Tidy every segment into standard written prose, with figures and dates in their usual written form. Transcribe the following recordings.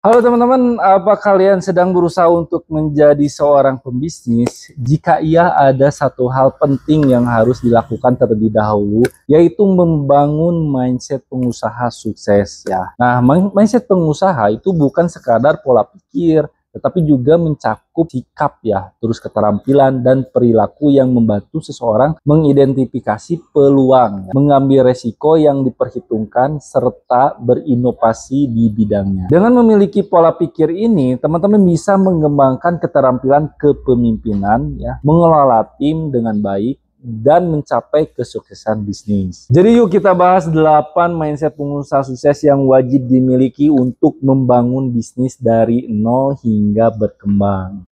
Halo teman-teman, apa kalian sedang berusaha untuk menjadi seorang pembisnis? Jika iya, ada satu hal penting yang harus dilakukan terlebih dahulu, yaitu membangun mindset pengusaha sukses ya. Nah, mindset pengusaha itu bukan sekadar pola pikir, tetapi juga mencakup sikap ya, terus keterampilan dan perilaku yang membantu seseorang mengidentifikasi peluang, mengambil resiko yang diperhitungkan, serta berinovasi di bidangnya. Dengan memiliki pola pikir ini, teman-teman bisa mengembangkan keterampilan kepemimpinan, ya, mengelola tim dengan baik, dan mencapai kesuksesan bisnis. Jadi yuk kita bahas 8 mindset pengusaha sukses yang wajib dimiliki untuk membangun bisnis dari nol hingga berkembang.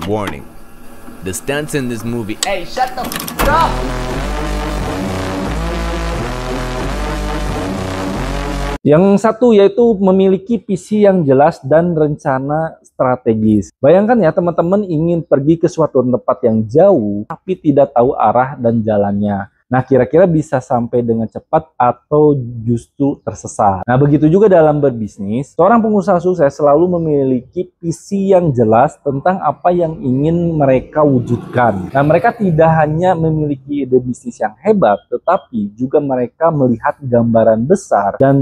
Warning. The stunts in this movie. Hey, shut the f*** up! Yang satu yaitu memiliki visi yang jelas dan rencana strategis. Bayangkan ya teman-teman ingin pergi ke suatu tempat yang jauh tapi tidak tahu arah dan jalannya. Nah, kira-kira bisa sampai dengan cepat atau justru tersesat. Nah, begitu juga dalam berbisnis. Seorang pengusaha sukses selalu memiliki visi yang jelas tentang apa yang ingin mereka wujudkan. Nah, mereka tidak hanya memiliki ide bisnis yang hebat, tetapi juga mereka melihat gambaran besar dan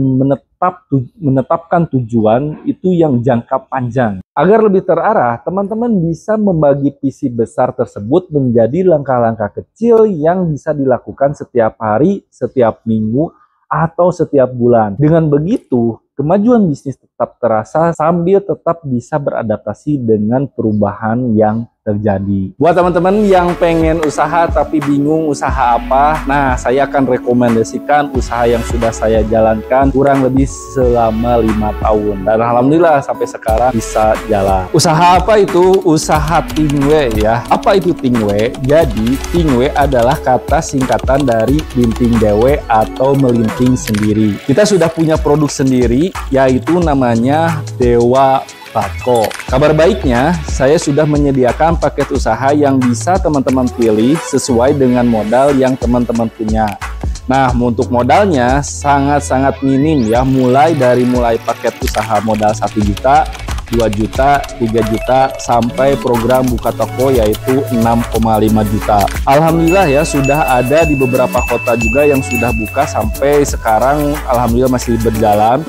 menetapkan tujuan itu yang jangka panjang. Agar lebih terarah, teman-teman bisa membagi visi besar tersebut menjadi langkah-langkah kecil yang bisa dilakukan setiap hari, setiap minggu, atau setiap bulan. Dengan begitu, kemajuan bisnis tetap terasa sambil tetap bisa beradaptasi dengan perubahan yang terjadi. Buat teman-teman yang pengen usaha tapi bingung usaha apa, nah saya akan rekomendasikan usaha yang sudah saya jalankan kurang lebih selama 5 tahun. Dan alhamdulillah sampai sekarang bisa jalan. Usaha apa itu? Usaha Tingwe ya. Apa itu Tingwe? Jadi Tingwe adalah kata singkatan dari linting dewe atau melinting sendiri. Kita sudah punya produk sendiri yaitu namanya Dewa Bako. Kabar baiknya, saya sudah menyediakan paket usaha yang bisa teman-teman pilih sesuai dengan modal yang teman-teman punya. Nah, untuk modalnya sangat-sangat minim ya, mulai paket usaha modal 1 juta, 2 juta, 3 juta, sampai program buka toko yaitu 6,5 juta. Alhamdulillah ya, sudah ada di beberapa kota juga yang sudah buka sampai sekarang, alhamdulillah masih berjalan.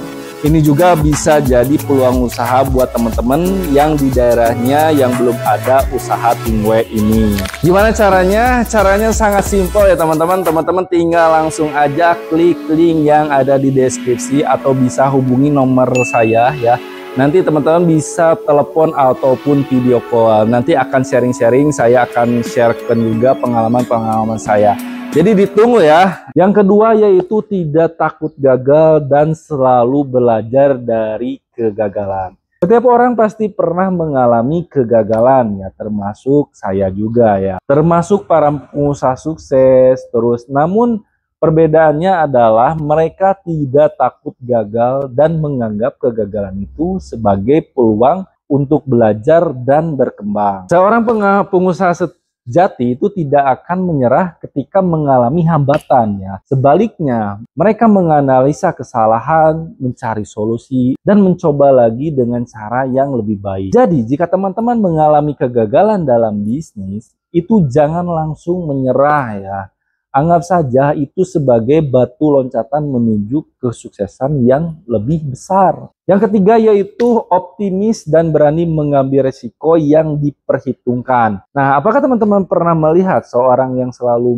Ini juga bisa jadi peluang usaha buat teman-teman yang di daerahnya yang belum ada usaha Tingwe ini. Gimana caranya? Caranya sangat simpel ya teman-teman. Teman-teman tinggal langsung aja klik link yang ada di deskripsi atau bisa hubungi nomor saya ya. Nanti teman-teman bisa telepon ataupun video call. Nanti akan sharing-sharing, saya akan sharekan juga pengalaman-pengalaman saya. Jadi ditunggu ya. Yang kedua yaitu tidak takut gagal dan selalu belajar dari kegagalan. Setiap orang pasti pernah mengalami kegagalan ya, termasuk saya juga ya. Termasuk para pengusaha sukses terus. Namun perbedaannya adalah mereka tidak takut gagal dan menganggap kegagalan itu sebagai peluang untuk belajar dan berkembang. Seorang pengusaha sejati itu tidak akan menyerah ketika mengalami hambatan ya. Sebaliknya, mereka menganalisa kesalahan, mencari solusi, dan mencoba lagi dengan cara yang lebih baik. Jadi, jika teman-teman mengalami kegagalan dalam bisnis, itu jangan langsung menyerah ya. Anggap saja itu sebagai batu loncatan menuju kesuksesan yang lebih besar. Yang ketiga yaitu optimis dan berani mengambil resiko yang diperhitungkan. Nah, apakah teman-teman pernah melihat seorang yang selalu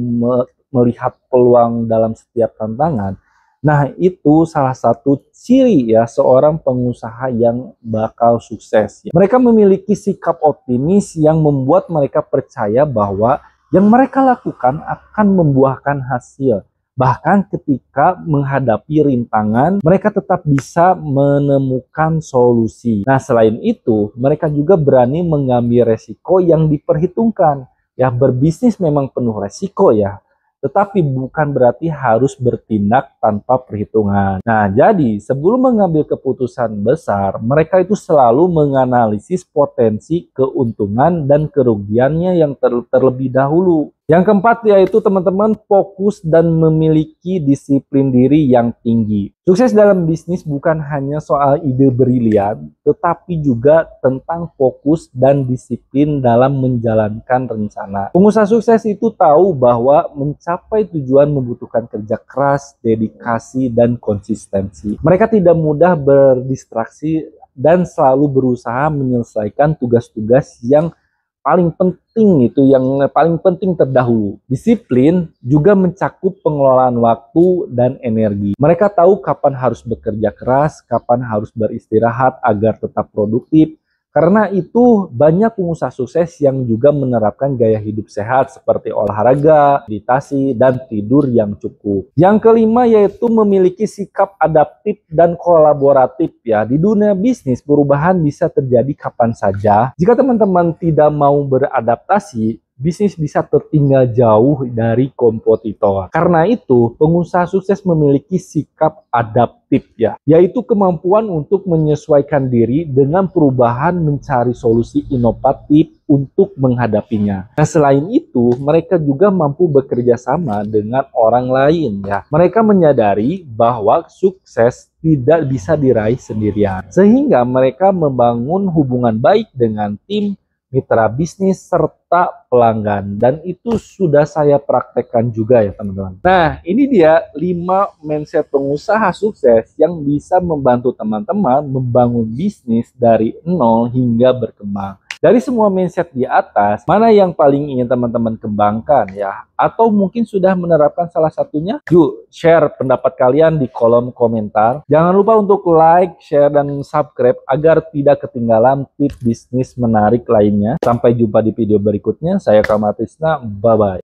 melihat peluang dalam setiap tantangan? Nah, itu salah satu ciri ya seorang pengusaha yang bakal sukses. Mereka memiliki sikap optimis yang membuat mereka percaya bahwa yang mereka lakukan akan membuahkan hasil. Bahkan ketika menghadapi rintangan, mereka tetap bisa menemukan solusi. Nah, selain itu, mereka juga berani mengambil resiko yang diperhitungkan. Ya, berbisnis memang penuh resiko ya. Tetapi bukan berarti harus bertindak tanpa perhitungan. Nah, jadi sebelum mengambil keputusan besar, mereka itu selalu menganalisis potensi keuntungan dan kerugiannya yang terlebih dahulu. Yang keempat yaitu teman-teman fokus dan memiliki disiplin diri yang tinggi. Sukses dalam bisnis bukan hanya soal ide brilian, tetapi juga tentang fokus dan disiplin dalam menjalankan rencana. Pengusaha sukses itu tahu bahwa mencapai tujuan membutuhkan kerja keras, dedikasi, dan konsistensi. Mereka tidak mudah berdistraksi dan selalu berusaha menyelesaikan tugas-tugas yang paling penting terdahulu. Disiplin juga mencakup pengelolaan waktu dan energi. Mereka tahu kapan harus bekerja keras, kapan harus beristirahat agar tetap produktif. Karena itu banyak pengusaha sukses yang juga menerapkan gaya hidup sehat seperti olahraga, meditasi, dan tidur yang cukup. Yang kelima yaitu memiliki sikap adaptif dan kolaboratif ya. Di dunia bisnis perubahan bisa terjadi kapan saja. Jika teman-teman tidak mau beradaptasi, bisnis bisa tertinggal jauh dari kompetitor. Karena itu, pengusaha sukses memiliki sikap adaptif ya, yaitu kemampuan untuk menyesuaikan diri dengan perubahan, mencari solusi inovatif untuk menghadapinya. Nah, selain itu, mereka juga mampu bekerja sama dengan orang lain ya. Mereka menyadari bahwa sukses tidak bisa diraih sendirian. Sehingga mereka membangun hubungan baik dengan tim, mitra bisnis, serta pelanggan. Dan itu sudah saya praktekkan juga ya teman-teman. Nah, ini dia 5 mindset pengusaha sukses yang bisa membantu teman-teman membangun bisnis dari nol hingga berkembang. Dari semua mindset di atas, mana yang paling ingin teman-teman kembangkan ya? Atau mungkin sudah menerapkan salah satunya? Yuk, share pendapat kalian di kolom komentar. Jangan lupa untuk like, share, dan subscribe agar tidak ketinggalan tips bisnis menarik lainnya. Sampai jumpa di video berikutnya. Saya Kamatisna, bye-bye.